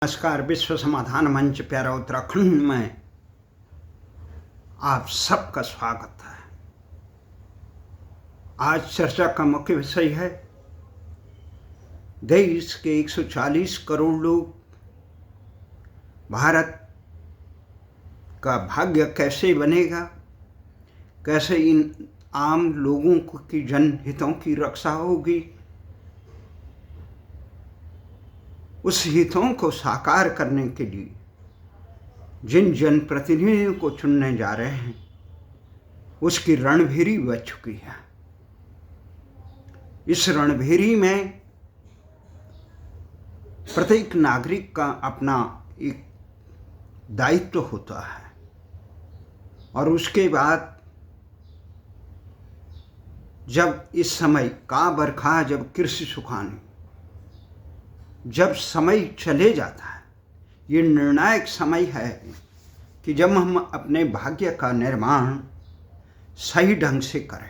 नमस्कार। विश्व समाधान मंच प्यारा उत्तराखंड में आप सबका स्वागत है। आज चर्चा का मुख्य विषय है देश के 140 करोड़ लोग, भारत का भाग्य कैसे बनेगा, कैसे इन आम लोगों की जनहितों की रक्षा होगी, उस हितों को साकार करने के लिए जिन जनप्रतिनिधियों को चुनने जा रहे हैं उसकी रणभेरी बज चुकी है। इस रणभेरी में प्रत्येक नागरिक का अपना एक दायित्व होता है और उसके बाद जब इस समय का बरखा जब कृषि सुखानी, जब समय चले जाता है, ये निर्णायक समय है कि जब हम अपने भाग्य का निर्माण सही ढंग से करें।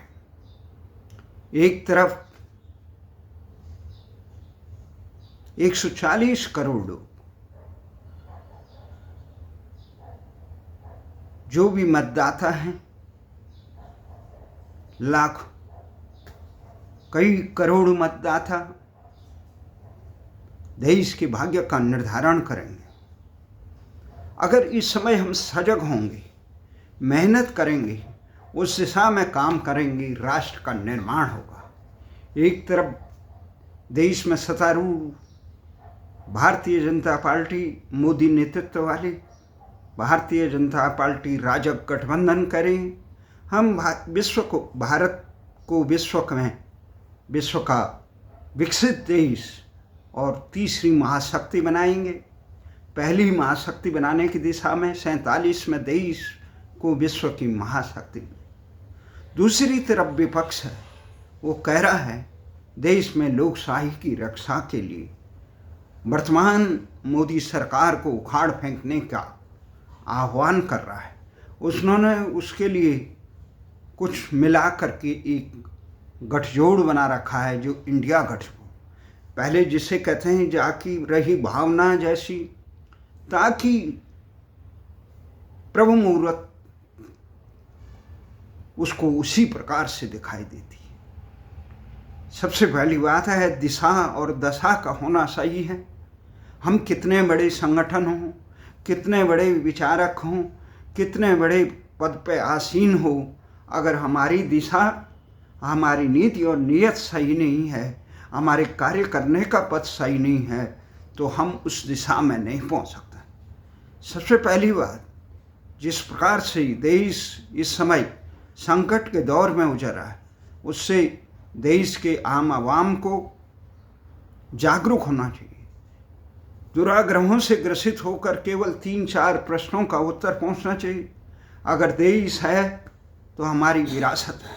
एक तरफ 140 करोड़ लोग, जो भी मतदाता हैं, लाख कई करोड़ मतदाता देश के भाग्य का निर्धारण करेंगे। अगर इस समय हम सजग होंगे, मेहनत करेंगे, उस दिशा में काम करेंगे, राष्ट्र का निर्माण होगा। एक तरफ देश में सत्तारूढ़ भारतीय जनता पार्टी, मोदी नेतृत्व वाली भारतीय जनता पार्टी राजग गठबंधन करें। हम भारत को विश्व का विकसित देश और तीसरी महाशक्ति बनाएंगे। पहली महाशक्ति बनाने की दिशा में 47 में देश को विश्व की महाशक्ति। दूसरी तरफ विपक्ष है, वो कह रहा है देश में लोकशाही की रक्षा के लिए वर्तमान मोदी सरकार को उखाड़ फेंकने का आह्वान कर रहा है। उन्होंने उसके लिए कुछ मिला करके एक गठजोड़ बना रखा है, जो इंडिया गठजोड़, पहले जिसे कहते हैं जाकी रही भावना जैसी, ताकि प्रभु मुहूर्त उसको उसी प्रकार से दिखाई देती है। सबसे पहली बात है दिशा और दशा का होना सही है। हम कितने बड़े संगठन हों, कितने बड़े विचारक हों, कितने बड़े पद पे आसीन हो, अगर हमारी दिशा, हमारी नीति और नीयत सही नहीं है, हमारे कार्य करने का पथ सही नहीं है, तो हम उस दिशा में नहीं पहुंच सकते। सबसे पहली बात, जिस प्रकार से देश इस समय संकट के दौर में गुजर रहा है, उससे देश के आम आवाम को जागरूक होना चाहिए। दुराग्रहों से ग्रसित होकर केवल 3-4 प्रश्नों का उत्तर पहुंचना चाहिए। अगर देश है तो हमारी विरासत है।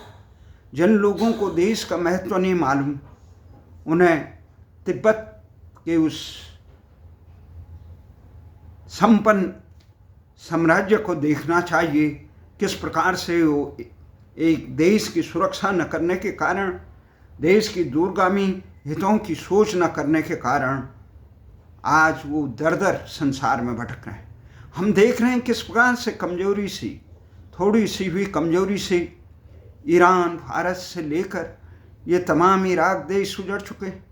जिन लोगों को देश का महत्व नहीं मालूम, उन्हें तिब्बत के उस संपन्न साम्राज्य को देखना चाहिए, किस प्रकार से वो एक देश की सुरक्षा न करने के कारण, देश की दूरगामी हितों की सोच न करने के कारण आज वो दर संसार में भटक रहे हैं। हम देख रहे हैं किस प्रकार से कमजोरी से, थोड़ी सी भी कमजोरी से ईरान, भारत से लेकर ये तमाम इराक देश उजड़ चुके हैं।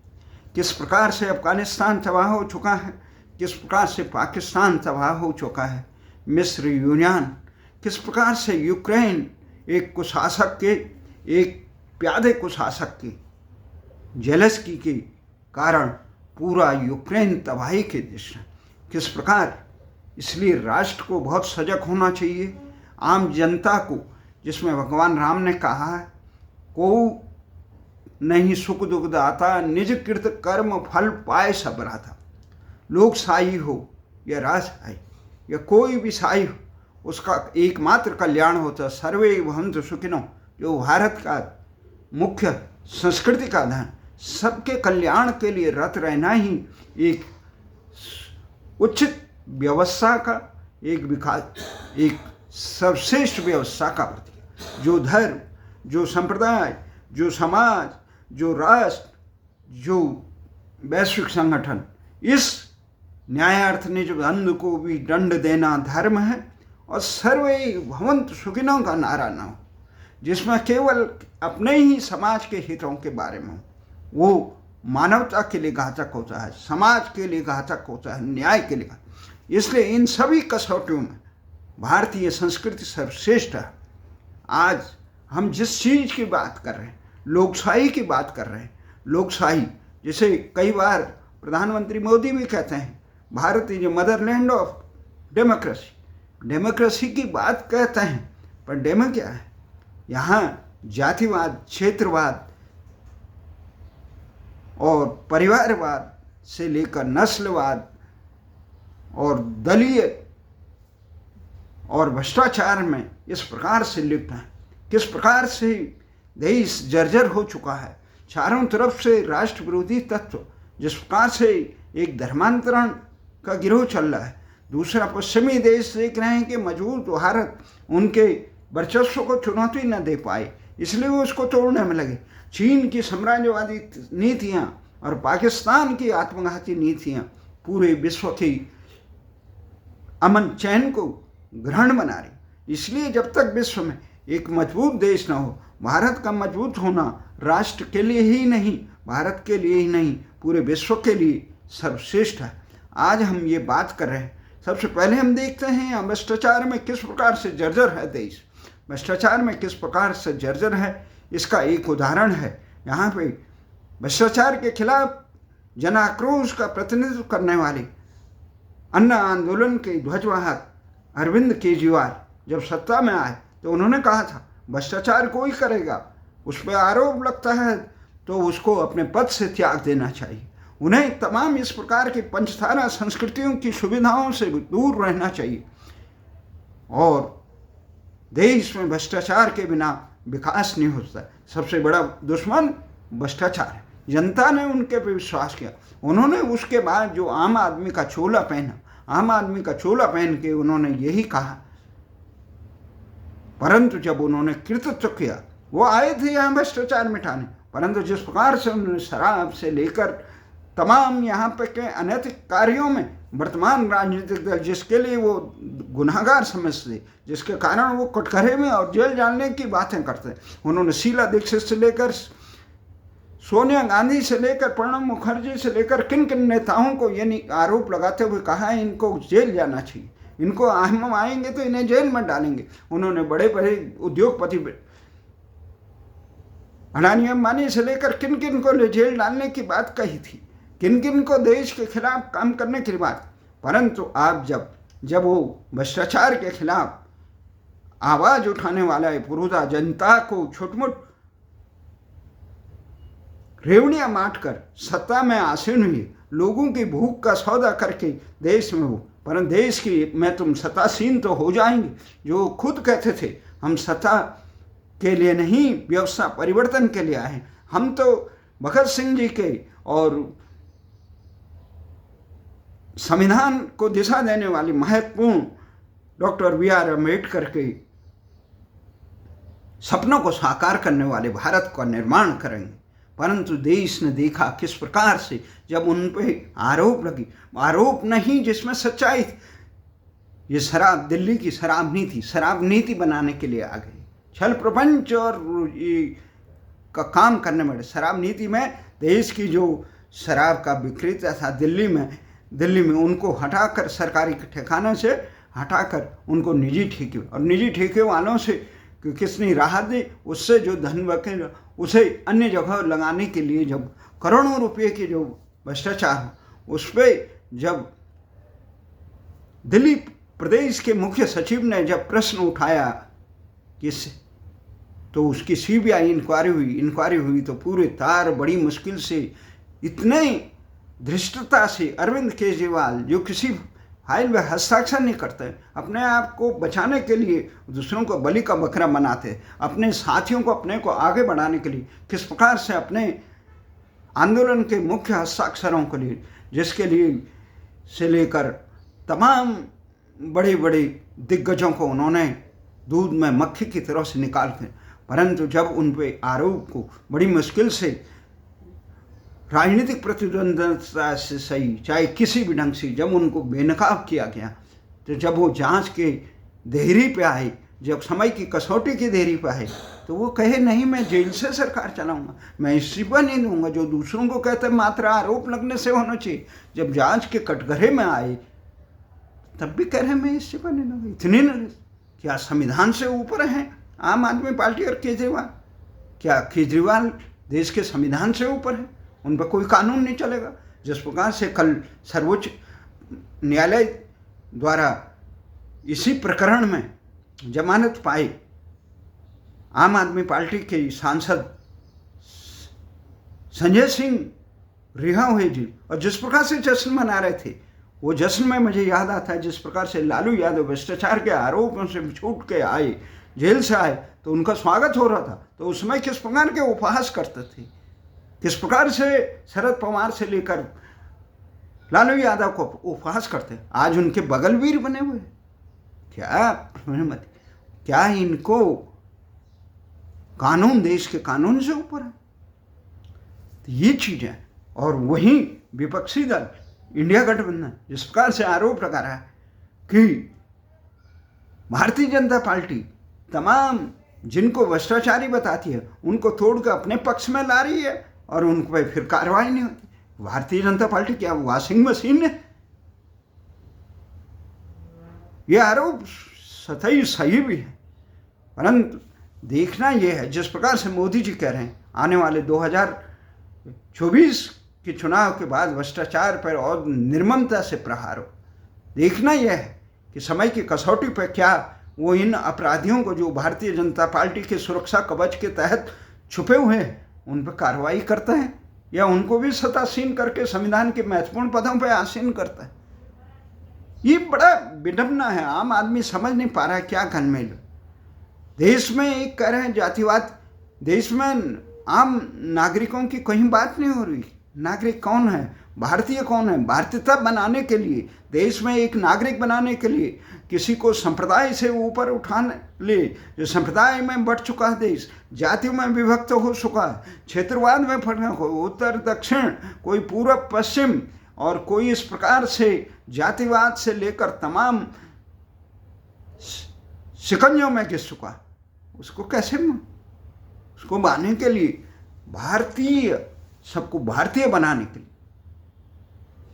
किस प्रकार से अफगानिस्तान तबाह हो चुका है, किस प्रकार से पाकिस्तान तबाह हो चुका है, मिस्र, यूनान, किस प्रकार से यूक्रेन एक कुशासक के, एक प्यादे कुशासक के जेलस्की के कारण पूरा यूक्रेन तबाही के दिशा, किस प्रकार। इसलिए राष्ट्र को बहुत सजग होना चाहिए। आम जनता को, जिसमें भगवान राम ने कहा है, को नहीं सुख दुख दाता, निज कृत कर्म फल पाए सब राता। लोकशाही हो या राजशाही या कोई भी शाही हो, उसका एकमात्र कल्याण होता है सर्वे भवन्तु सुखिनो, जो भारत का मुख्य संस्कृति का धन, सबके कल्याण के लिए रत रहना ही एक उचित व्यवस्था का, एक विकास, एक सर्वश्रेष्ठ व्यवस्था का प्रतीक। जो धर्म, जो संप्रदाय, जो समाज, जो राष्ट्र, जो वैश्विक संगठन इस न्यायार्थ निज अंध को भी दंड देना धर्म है, और सर्वे भवन्तु सुखिनों का नारा न हो, जिसमें केवल अपने ही समाज के हितों के बारे में हो। वो मानवता के लिए घातक होता है, समाज के लिए घातक होता है, न्याय के लिए। इसलिए इन सभी कसौटियों में भारतीय संस्कृति सर्वश्रेष्ठ है। आज हम जिस चीज़ की बात कर रहे हैं, लोकशाही की बात कर रहे हैं, लोकशाही जिसे कई बार प्रधानमंत्री मोदी भी कहते हैं Bharat is Motherland of democracy, democracy की बात कहते हैं, पर डेमो क्या है? यहाँ जातिवाद, क्षेत्रवाद और परिवारवाद से लेकर नस्लवाद और दलीय और भ्रष्टाचार में इस प्रकार से लिप्त हैं, किस प्रकार से देश जर्जर हो चुका है, चारों तरफ से राष्ट्र विरोधी तत्व, जिस प्रकार से एक धर्मांतरण का गिरोह चल रहा है, दूसरा पश्चिमी देश देख रहे हैं कि मजबूत भारत उनके वर्चस्व को चुनौती न दे पाए, इसलिए वो उसको तोड़ने में लगे। चीन की साम्राज्यवादी नीतियाँ और पाकिस्तान की आत्मघाती नीतियाँ पूरे विश्व की अमन चैन को ग्रहण बना रही। इसलिए जब तक विश्व में एक मजबूत देश न हो, भारत का मजबूत होना राष्ट्र के लिए ही नहीं, भारत के लिए ही नहीं, पूरे विश्व के लिए सर्वश्रेष्ठ है। आज हम ये बात कर रहे हैं, सबसे पहले हम देखते हैं भ्रष्टाचार में किस प्रकार से जर्जर है देश, भ्रष्टाचार में किस प्रकार से जर्जर है। इसका एक उदाहरण है, यहाँ पे भ्रष्टाचार के खिलाफ जन आक्रोश का प्रतिनिधित्व करने वाले अन्ना आंदोलन के ध्वजवाहक अरविंद केजरीवाल जब सत्ता में आए तो उन्होंने कहा था भ्रष्टाचार कोई करेगा, उस पर आरोप लगता है तो उसको अपने पद से त्याग देना चाहिए, उन्हें तमाम इस प्रकार की पंचधारा संस्कृतियों की सुविधाओं से दूर रहना चाहिए, और देश में भ्रष्टाचार के बिना विकास नहीं होता। सबसे बड़ा दुश्मन भ्रष्टाचार है। जनता ने उनके पे विश्वास किया, उन्होंने उसके बाद जो आम आदमी का चोला पहना, आम आदमी का चोला पहन के उन्होंने यही कहा, परंतु जब उन्होंने कृतित्व किया, वो आए थे यहाँ भ्रष्टाचार मिटाने, परंतु जिस प्रकार से उन्होंने शराब से लेकर तमाम यहाँ पे के अनैतिक कार्यों में वर्तमान राजनीतिक दल जिसके लिए वो गुनाहगार समझते, जिसके कारण वो कटघरे में और जेल डालने की बातें करते, उन्होंने शीला दीक्षित से लेकर सोनिया गांधी से लेकर प्रणब मुखर्जी से लेकर किन किन नेताओं को ये आरोप लगाते हुए कहा है इनको जेल जाना चाहिए, इनको हम आएंगे तो इन्हें जेल में डालेंगे। उन्होंने बड़े बड़े उद्योगपति अडानी अंबानी से लेकर किन किन को जेल डालने की बात कही थी, किन किन को देश के खिलाफ काम करने की बात। परंतु आप जब वो भ्रष्टाचार के खिलाफ आवाज उठाने वाला पुरोधा जनता को छुटमुट रेवड़ियां बांट कर सत्ता में आसीन हुई, लोगों की भूख का सौदा करके देश में हो, परंतु देश की में तुम सत्तासीन तो हो जाएंगे, जो खुद कहते थे हम सत्ता के लिए नहीं व्यवस्था परिवर्तन के लिए आए, हम तो भगत सिंह जी के और संविधान को दिशा देने वाली महत्वपूर्ण डॉक्टर बी.आर. अम्बेडकर के सपनों को साकार करने वाले भारत का निर्माण करेंगे। परंतु देश ने देखा किस प्रकार से जब उन पे आरोप लगी, आरोप नहीं जिसमें सच्चाई थी, ये शराब, दिल्ली की शराब नीति बनाने के लिए आ गई, छल प्रपंच और ये का काम करने में। शराब नीति में देश की जो शराब का विक्रेता था दिल्ली में उनको हटाकर सरकारी ठिकाने से हटाकर उनको निजी ठेके, और निजी ठेके वालों से किसने राहत दी, उससे जो धन बचे उसे अन्य जगह लगाने के लिए जब करोड़ों रुपए की जो भ्रष्टाचार, उस पर जब दिल्ली प्रदेश के मुख्य सचिव ने जब प्रश्न उठाया किससे, तो उसकी सीबीआई इंक्वायरी हुई तो पूरे तार बड़ी मुश्किल से इतने धृष्टता से अरविंद केजरीवाल जो किसी फाइल में हस्ताक्षर नहीं करते, अपने आप को बचाने के लिए दूसरों को बलि का बकरा बनाते, अपने साथियों को अपने को आगे बढ़ाने के लिए किस प्रकार से अपने आंदोलन के मुख्य हस्ताक्षरों को लिए, जिसके लिए से लेकर तमाम बड़े बड़े दिग्गजों को उन्होंने दूध में मक्खी की तरह से निकाल के, परंतु जब उन पे आरोप को बड़ी मुश्किल से राजनीतिक प्रतिद्वंद्विता से सही, चाहे किसी भी ढंग से, जब उनको बेनकाब किया गया, तो जब वो जांच के देहरी पे आए, जब समय की कसौटी की देहरी पे आए, तो वो कहे नहीं मैं जेल से सरकार चलाऊंगा, मैं इस्तीफा नहीं दूंगा। जो दूसरों को कहते मात्र आरोप लगने से होना चाहिए, जब जांच के कटघरे में आए तब भी कह रहे मैं इस्तीफा नहीं दूंगा। इतनी न क्या संविधान से ऊपर है आम आदमी पार्टी और केजरीवाल? क्या केजरीवाल देश के संविधान से ऊपर है? उन पर कोई कानून नहीं चलेगा। जिस प्रकार से कल सर्वोच्च न्यायालय द्वारा इसी प्रकरण में जमानत पाए आम आदमी पार्टी के सांसद संजय सिंह रिहा हुए जी, और जिस प्रकार से जश्न मना रहे थे, वो जश्न में मुझे याद आता है जिस प्रकार से लालू यादव भ्रष्टाचार के आरोपों से छूट के आए, जेल से आए, तो उनका स्वागत हो रहा था। तो उस समय किस प्रकार के उपहास करते थे, किस प्रकार से शरद पवार से लेकर लालू यादव को उपहास करते। आज उनके बगलवीर बने हुए। क्या इनको कानून, देश के कानून से ऊपर है? तो ये चीजें, और वहीं विपक्षी दल इंडिया गठबंधन जिस प्रकार से आरोप लगा रहा है कि भारतीय जनता पार्टी तमाम जिनको भ्रष्टाचारी बताती है उनको तोड़कर अपने पक्ष में ला रही है और उन पर फिर कार्रवाई नहीं होती। भारतीय जनता पार्टी क्या वॉशिंग मशीन है? यह आरोप सतही सही भी है, परंतु देखना यह है जिस प्रकार से मोदी जी कह रहे हैं आने वाले 2024 के चुनाव के बाद भ्रष्टाचार पर और निर्ममता से प्रहार हो। देखना यह है कि समय की कसौटी पर क्या वो इन अपराधियों को जो भारतीय जनता पार्टी के सुरक्षा कवच के तहत छुपे हुए हैं उन पर कार्रवाई करते हैं, या उनको भी सत्तासीन करके संविधान के महत्वपूर्ण पदों पर आसीन करता है। ये बड़ा विडंबना है। आम आदमी समझ नहीं पा रहा है क्या घनमेल। देश में एक कह रहे हैं जातिवाद, देश में आम नागरिकों की कहीं बात नहीं हो रही। नागरिक कौन है, भारतीय कौन है? भारतीयता बनाने के लिए, देश में एक नागरिक बनाने के लिए किसी को संप्रदाय से ऊपर उठाने ले, जो संप्रदाय में बढ़ चुका है देश, जातियों में विभक्त हो चुका है, क्षेत्रवाद में फर्क हो, उत्तर दक्षिण, कोई पूर्व पश्चिम, और कोई इस प्रकार से जातिवाद से लेकर तमाम शिकंजों में घिस चुका है। उसको कैसे, उसको बनाने के लिए, भारतीय, सबको भारतीय बनाने के लिए,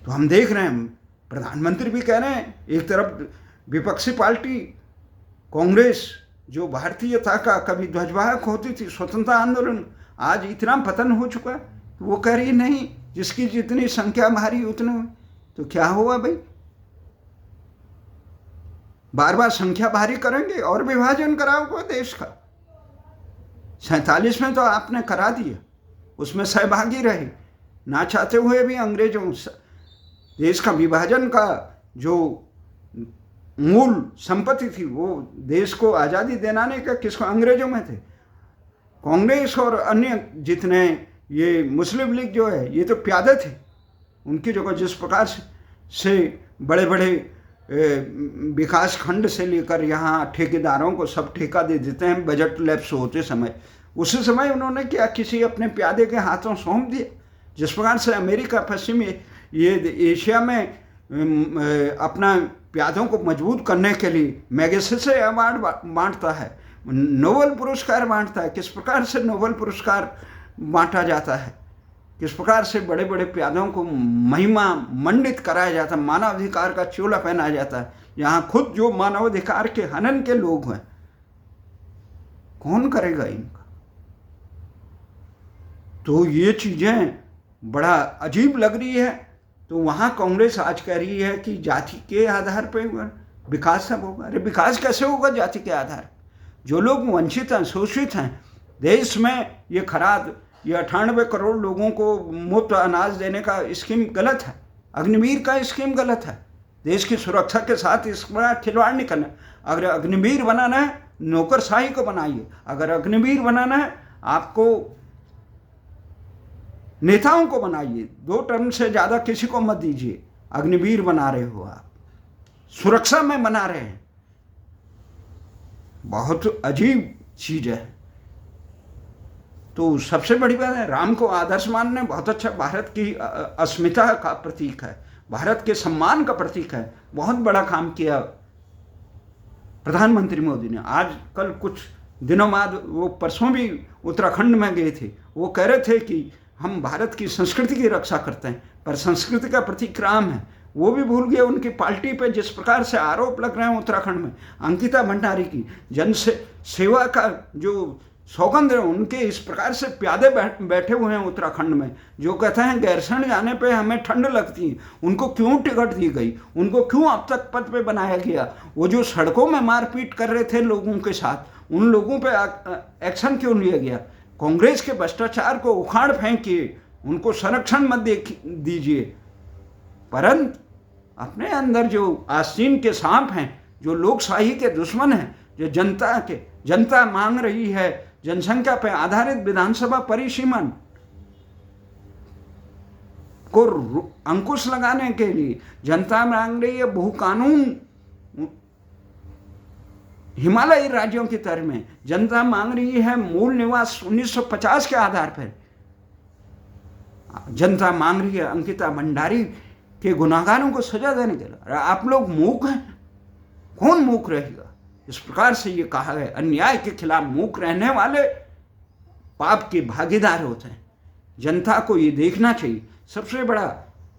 तो हम देख रहे हैं प्रधानमंत्री भी कह रहे हैं, एक तरफ विपक्षी पार्टी कांग्रेस जो भारतीयता का कभी ध्वजवाहक होती थी, स्वतंत्रता आंदोलन, आज इतना पतन हो चुका है, तो वो कह रही नहीं जिसकी जितनी संख्या भारी उतने में। तो क्या हुआ भाई? बार बार संख्या भारी करेंगे और विभाजन कराओगे देश का। 47 में तो आपने करा दिया, उसमें सहभागी रहे, ना चाहते हुए भी अंग्रेजों देश का विभाजन का जो मूल संपत्ति थी वो देश को आज़ादी दिलाने का किसको, अंग्रेजों में थे। कांग्रेस और अन्य जितने ये मुस्लिम लीग जो है ये तो प्यादे थे, उनकी जगह जिस प्रकार से बड़े बड़े विकास खंड से लेकर यहाँ ठेकेदारों को सब ठेका दे देते हैं बजट लैप्स होते समय, उसी समय उन्होंने क्या किसी अपने प्यादे के हाथों सौंप दिया। जिस प्रकार से अमेरिका पश्चिमी ये एशिया में अपना प्यादों को मजबूत करने के लिए मैगसेसे अवार्ड बांटता है, नोबेल पुरस्कार बांटता है। किस प्रकार से नोबेल पुरस्कार बांटा जाता है, किस प्रकार से बड़े बड़े प्यादों को महिमा मंडित कराया जाता है, मानवाधिकार का चोला पहनाया जाता है। यहाँ खुद जो मानवाधिकार के हनन के लोग हैं, कौन करेगा इनका? तो ये चीजें बड़ा अजीब लग रही है। तो वहाँ कांग्रेस आज कह रही है कि जाति के आधार पर विकास सब होगा। अरे विकास कैसे होगा जाति के आधार? जो लोग वंचित हैं, शोषित हैं देश में, ये खराब, ये 98 करोड़ लोगों को मुफ्त अनाज देने का स्कीम गलत है, अग्निवीर का स्कीम गलत है। देश की सुरक्षा के साथ इसका खिलवाड़ नहीं करना। अगर अग्निवीर बनाना है नौकरशाही को बनाइए, अगर अग्निवीर बनाना है आपको नेताओं को बनाइए, 2 टर्म से ज़्यादा किसी को मत दीजिए। अग्निवीर बना रहे हो आप, सुरक्षा में बना रहे हैं, बहुत अजीब चीज़ है। तो सबसे बड़ी बात है, राम को आदर्श मानने बहुत अच्छा, भारत की अस्मिता का प्रतीक है, भारत के सम्मान का प्रतीक है। बहुत बड़ा काम किया प्रधानमंत्री मोदी ने। आज कल कुछ दिनों बाद, वो परसों भी उत्तराखंड में गए थे, वो कह रहे थे कि हम भारत की संस्कृति की रक्षा करते हैं, पर संस्कृति का प्रतीक राम है। वो भी भूल गए उनकी पार्टी पे जिस प्रकार से आरोप लग रहे हैं उत्तराखंड में, अंकिता भंडारी की जन सेवा का जो सौगंध है, उनके इस प्रकार से प्यादे बैठे हुए हैं उत्तराखंड में, जो कहते हैं गैरसैंण जाने पे हमें ठंड लगती है। उनको क्यों टिकट दी गई, उनको क्यों अब तक पद पे बनाया गया? वो जो सड़कों में मारपीट कर रहे थे लोगों के साथ, उन लोगों पे एक्शन क्यों लिया गया? कांग्रेस के भ्रष्टाचार को उखाड़ फेंकिए, उनको संरक्षण मत दीजिए, परंतु अपने अंदर जो आस्तीन के सांप हैं, जो लोकशाही के दुश्मन हैं, जो जनता मांग रही है जनसंख्या पर आधारित विधानसभा परिसीमन को अंकुश लगाने के लिए, जनता मांग रही है बहु कानून हिमालयी राज्यों की तरह में, जनता मांग रही है मूल निवास 1950 के आधार पर, जनता मांग रही है अंकिता भंडारी के गुनाहगारों को सजा देने के लिए। आप लोग मूक हैं, कौन मूक रहेगा? इस प्रकार से ये कहा है, अन्याय के खिलाफ मूक रहने वाले पाप के भागीदार होते हैं। जनता को ये देखना चाहिए सबसे बड़ा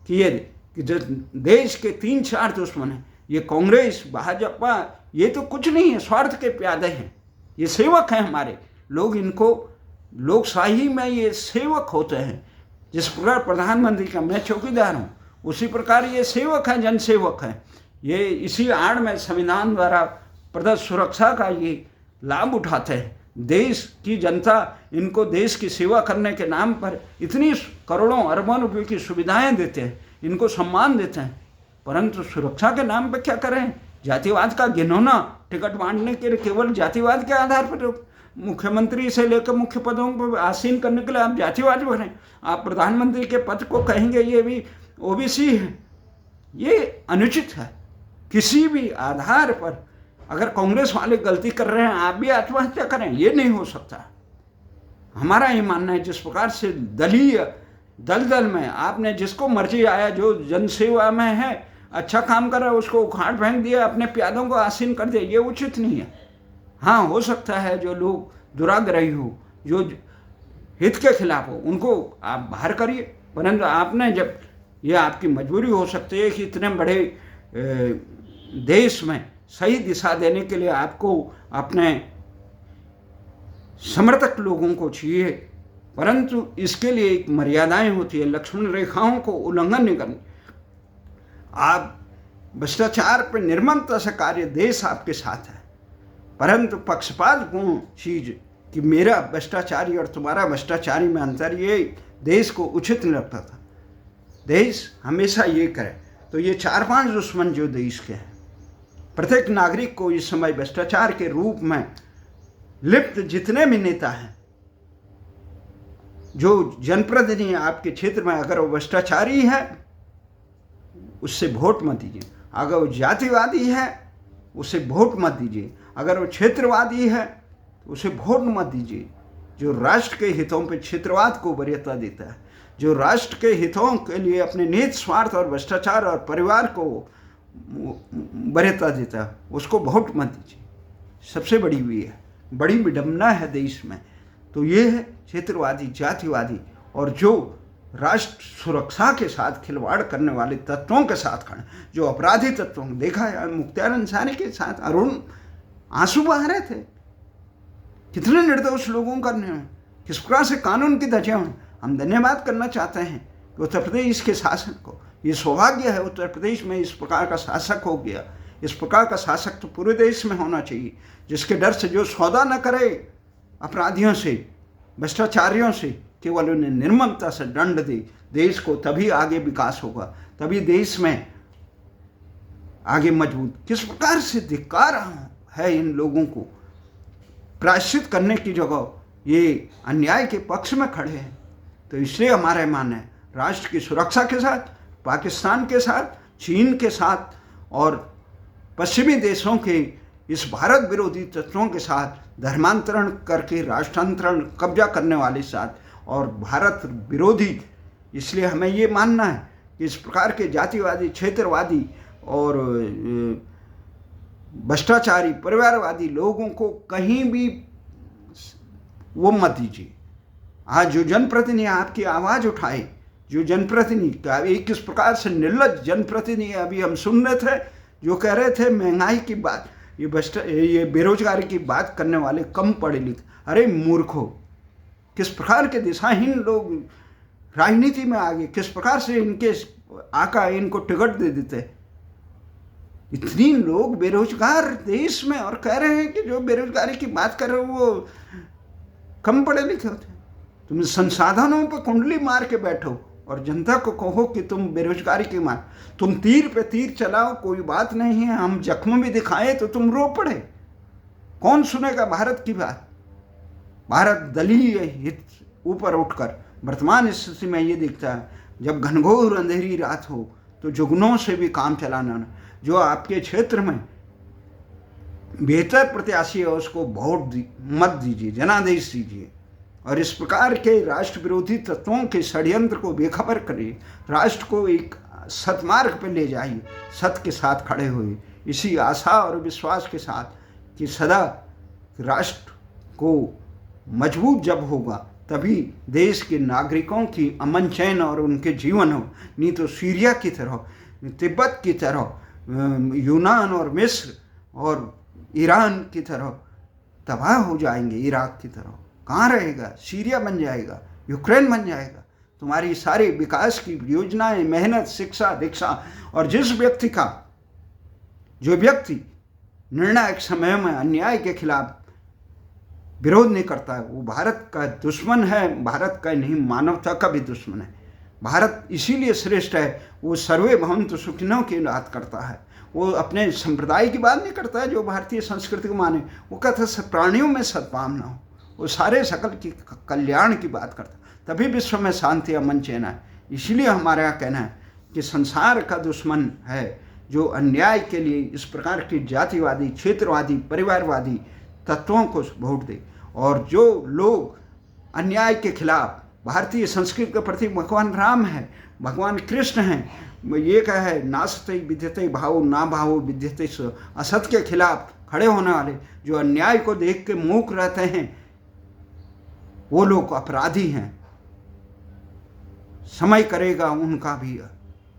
कि जो देश के 3-4 दुश्मन हैं, ये कांग्रेस भाजपा, ये तो कुछ नहीं है, स्वार्थ के प्यादे हैं, ये सेवक हैं हमारे। लोग इनको लोकशाही में ये सेवक होते हैं। जिस प्रकार प्रधानमंत्री का मैं चौकीदार हूँ, उसी प्रकार ये सेवक हैं, जनसेवक हैं। ये इसी आड़ में संविधान द्वारा प्रदत्त सुरक्षा का ये लाभ उठाते हैं। देश की जनता इनको देश की सेवा करने के नाम पर इतनी करोड़ों अरबों रुपए की सुविधाएं देते हैं, इनको सम्मान देते हैं, परंतु सुरक्षा के नाम पर क्या करें? जातिवाद का घिनौना टिकट बांटने के लिए केवल जातिवाद के आधार पर मुख्यमंत्री से लेकर मुख्य पदों पर आसीन करने के लिए आप जातिवाद बने। आप प्रधानमंत्री के पद को कहेंगे ये भी ओबीसी है, ये अनुचित है। किसी भी आधार पर अगर कांग्रेस वाले गलती कर रहे हैं, आप भी आत्महत्या करें, ये नहीं हो सकता। हमारा ये मानना है, जिस प्रकार से दलीय दलदल में आपने जिसको मर्जी आया, जो जनसेवा में है, अच्छा काम कर रहा है, उसको उखाड़ फेंक दिया, अपने प्यादों को आसीन कर दिया, ये उचित नहीं है। हाँ, हो सकता है जो लोग दुराग्रही हो, जो हित के खिलाफ हो, उनको आप बाहर करिए, परंतु आपने जब ये आपकी मजबूरी हो सकती है कि इतने बड़े देश में सही दिशा देने के लिए आपको अपने समर्थक लोगों को चाहिए, परंतु इसके लिए एक मर्यादाएं होती है, लक्ष्मण रेखाओं को उल्लंघन नहीं करनी। आप भ्रष्टाचार पर निर्ममता से कार्य, देश आपके साथ है, परंतु पक्षपातपूर्ण चीज कि मेरा भ्रष्टाचारी और तुम्हारा भ्रष्टाचारी में अंतर, ये देश को उचित नहीं लगता था। देश हमेशा ये करे। तो ये 4-5 दुश्मन जो देश के हैं, प्रत्येक नागरिक को इस समय भ्रष्टाचार के रूप में लिप्त जितने भी नेता हैं, जो जनप्रतिनिधि आपके क्षेत्र में, अगर वो भ्रष्टाचारी है उससे वोट मत दीजिए। अगर वो जातिवादी है उसे वोट मत दीजिए। अगर वो क्षेत्रवादी है तो उसे वोट मत दीजिए। जो राष्ट्र के हितों पर क्षेत्रवाद को वरीयता देता है, जो राष्ट्र के हितों के लिए अपने निहित स्वार्थ और भ्रष्टाचार और परिवार को वरीयता देता है, उसको वोट मत दीजिए। सबसे बड़ी हुई है, बड़ी विडंबना है देश में। तो ये है क्षेत्रवादी, जातिवादी और जो राष्ट्र सुरक्षा के साथ खिलवाड़ करने वाले तत्वों के साथ खड़े, जो अपराधी तत्वों, देखा है मुख्तार अंसारी के साथ अरुण आंसू बहा रहे थे, कितने निर्दोष लोगों करने में, किस प्रकार से कानून की धज्जियां हुई। हम धन्यवाद करना चाहते हैं कि उत्तर प्रदेश के शासन को, ये सौभाग्य है उत्तर प्रदेश में इस प्रकार का शासक हो गया। इस प्रकार का शासक तो पूरे देश में होना चाहिए, जिसके डर से जो सौदा न करे अपराधियों से, भ्रष्टाचारियों से, केवल उन्हें निर्ममता से दंड दे देश को, तभी आगे विकास होगा, तभी देश में आगे मजबूत। किस प्रकार से धिक्कार है इन लोगों को, प्रायश्चित करने की जगह ये अन्याय के पक्ष में खड़े हैं। तो इसलिए हमारे मान है, राष्ट्र की सुरक्षा के साथ, पाकिस्तान के साथ, चीन के साथ और पश्चिमी देशों के इस भारत विरोधी तत्वों के साथ धर्मांतरण करके राष्ट्रांतरण कब्जा करने वाले साथ और भारत विरोधी, इसलिए हमें ये मानना है कि इस प्रकार के जातिवादी, क्षेत्रवादी और भ्रष्टाचारी, परिवारवादी लोगों को कहीं भी वो मत दीजिए। आज जो जनप्रतिनिधि आपकी आवाज़ उठाए, जो जनप्रतिनिधि एक किस प्रकार से निर्लज्ज जनप्रतिनिधि अभी हम सुन रहे थे, जो कह रहे थे महंगाई की बात, ये बेरोजगारी की बात करने वाले कम पढ़े लिखे। अरे मूर्खों, किस प्रकार के दिशाहीन लोग राजनीति में आ गए, किस प्रकार से इनके आका इनको टिकट दे देते। इतनी लोग बेरोजगार देश में और कह रहे हैं कि जो बेरोजगारी की बात कर रहे हो वो कम पढ़े लिखे होते। तुम संसाधनों पर कुंडली मार के बैठो और जनता को कहो कि तुम बेरोजगारी की मार, तुम तीर पे तीर चलाओ, कोई बात नहीं है, हम जख्म भी दिखाए तो तुम रो पड़े। कौन सुनेगा भारत की बात? भारत दलीय हित ऊपर उठकर वर्तमान स्थिति में ये दिखता है, जब घनघोर अंधेरी रात हो तो जुगनों से भी काम चलाना। जो आपके क्षेत्र में बेहतर प्रत्याशी है उसको वोट मत दीजिए, जनादेश दीजिए और इस प्रकार के राष्ट्र विरोधी तत्वों के षड्यंत्र को बेखबर करिए, राष्ट्र को एक सतमार्ग पर ले जाइए, सत्य के साथ खड़े हुए, इसी आशा और विश्वास के साथ कि सदा राष्ट्र को मजबूत जब होगा तभी देश के नागरिकों की अमन चैन और उनके जीवन हो, नहीं तो सीरिया की तरह, तिब्बत की तरह, यूनान और मिस्र और ईरान की तरह तबाह हो जाएंगे, इराक की तरह। कहाँ रहेगा? सीरिया बन जाएगा, यूक्रेन बन जाएगा। तुम्हारी सारी विकास की योजनाएं, मेहनत, शिक्षा, दीक्षा और जिस व्यक्ति का, जो व्यक्ति निर्णायक समय में अन्याय के खिलाफ विरोध नहीं करता है वो भारत का दुश्मन है, भारत का नहीं मानवता का भी दुश्मन है। भारत इसीलिए श्रेष्ठ है, वो सर्वे भवन्तु सुखिनों की बात करता है, वो अपने संप्रदाय की बात नहीं करता है जो भारतीय संस्कृति को माने, वो कहता है प्राणियों में सद्भावना हो, वो सारे सकल की कल्याण की बात करता, तभी विश्व में शांति अमन चैन है। इसलिए हमारा यह कहना है कि संसार का दुश्मन है जो अन्याय के लिए इस प्रकार की जातिवादी, क्षेत्रवादी, परिवारवादी तत्वों को वोट दे, और जो लोग अन्याय के खिलाफ भारतीय संस्कृति के प्रति, भगवान राम है, भगवान कृष्ण हैं, ये कहा है नास्ते विद्यते भावो ना भावो विद्यते स, असत के खिलाफ खड़े होने वाले, जो अन्याय को देख के मूक रहते हैं, वो लोग अपराधी हैं। समय करेगा उनका भी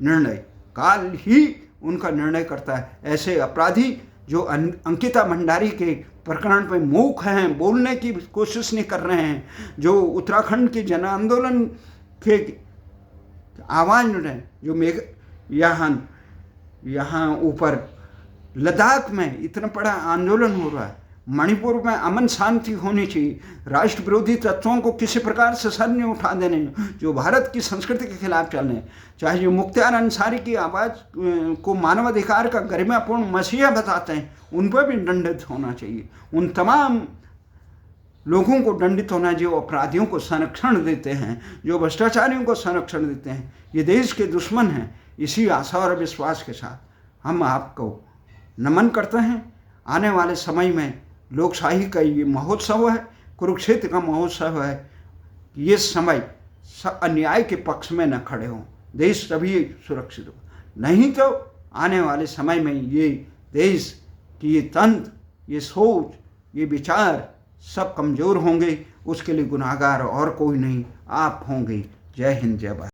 निर्णय, काल ही उनका निर्णय करता है। ऐसे अपराधी जो अंकिता भंडारी के प्रकरण पे मूक हैं, बोलने की कोशिश नहीं कर रहे हैं, जो उत्तराखंड के जन आंदोलन के आवाज़ में, जो यहाँ ऊपर लद्दाख में इतना बड़ा आंदोलन हो रहा है, मणिपुर में अमन शांति होनी चाहिए, राष्ट्र विरोधी तत्वों को किसी प्रकार से सर नहीं उठा देने, जो भारत की संस्कृति के खिलाफ चल रहे हैं, चाहे जो मुख्तार अंसारी की आवाज़ को मानवाधिकार का गरिमापूर्ण मसीहा बताते हैं, उन पर भी दंडित होना चाहिए। उन तमाम लोगों को दंडित होना जो अपराधियों को संरक्षण देते हैं, जो भ्रष्टाचारियों को संरक्षण देते हैं, ये देश के दुश्मन हैं। इसी आशा और विश्वास के साथ हम आपको नमन करते हैं। आने वाले समय में लोकशाही का ये महोत्सव है, कुरुक्षेत्र का महोत्सव है। ये समय अन्याय के पक्ष में न खड़े हों, देश तभी सुरक्षित हो, नहीं तो आने वाले समय में ये देश की ये तंत्र, ये सोच, ये विचार सब कमज़ोर होंगे। उसके लिए गुनाहगार और कोई नहीं, आप होंगे। जय हिंद, जय भारत।